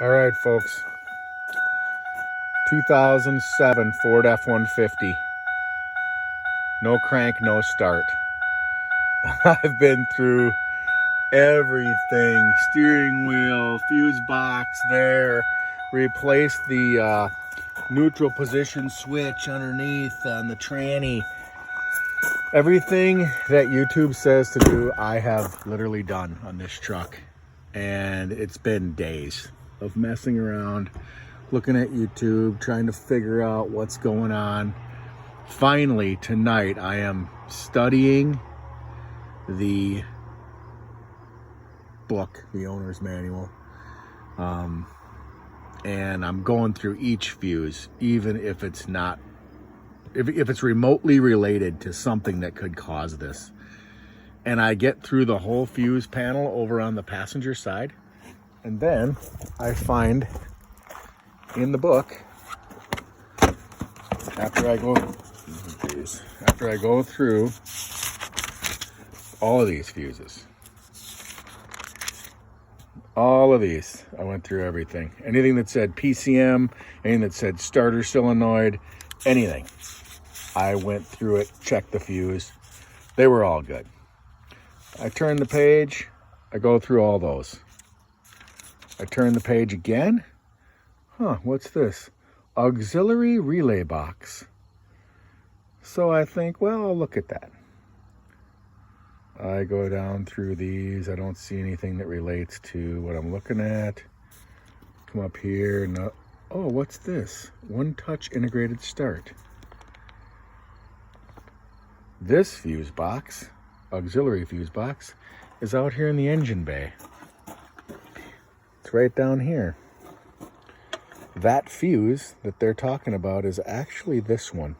All right, folks. 2007 Ford F-150. No crank, no start. I've been through everything. Steering wheel, fuse box there. Replaced the neutral position switch underneath on the tranny. Everything that YouTube says to do, I have literally done on this truck. And it's been days of messing around, looking at YouTube, trying to figure out what's going on. Finally, tonight, I am studying the book, the owner's manual. And I'm going through each fuse, even if it's not, if it's remotely related to something that could cause this. And I get through the whole fuse panel over on the passenger side. And then I find in the book, after I go through all of these fuses, all of these, I went through everything. Anything that said PCM, anything that said starter solenoid, anything. I went through it, checked the fuse. They were all good. I turn the page, I go through all those. I turn the page again. What's this? Auxiliary relay box. So I think, well, I'll look at that. I go down through these. I don't see anything that relates to what I'm looking at. Come up here. No. Oh, what's this? One touch integrated start. This fuse box, auxiliary fuse box, is out here in the engine bay. It's right down here. That fuse that they're talking about is actually this one.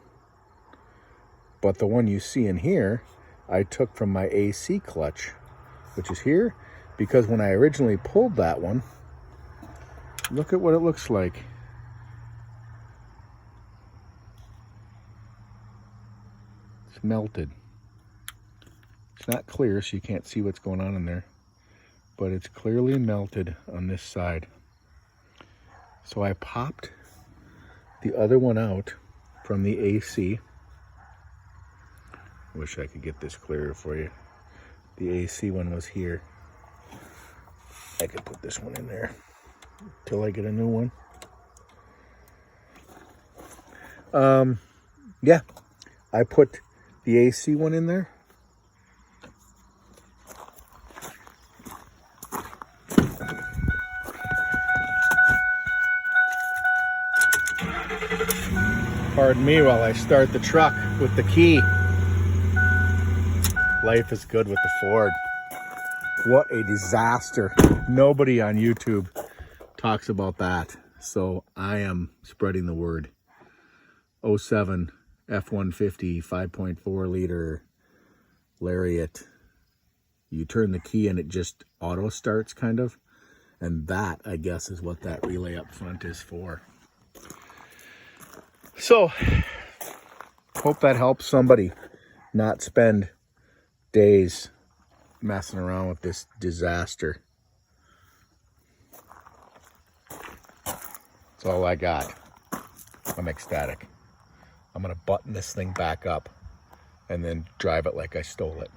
But the one you see in here, I took from my AC clutch, which is here, because when I originally pulled that one, look at what it looks like. It's melted. It's not clear, so you can't see what's going on in there, but it's clearly melted on this side. So I popped the other one out from the AC. Wish I could get this clearer for you. The AC one was here. I could put this one in there until I get a new one. Yeah, I put the AC one in there. Pardon me while I start the truck with the key. Life is good with the Ford. What a disaster. Nobody on YouTube talks about that. So I am spreading the word. 07 F-150 5.4 liter Lariat. You turn the key and it just auto starts kind of. And that, I guess, is what that relay up front is for. So, hope that helps somebody not spend days messing around with this disaster. That's all I got. I'm ecstatic. I'm going to button this thing back up and then drive it like I stole it.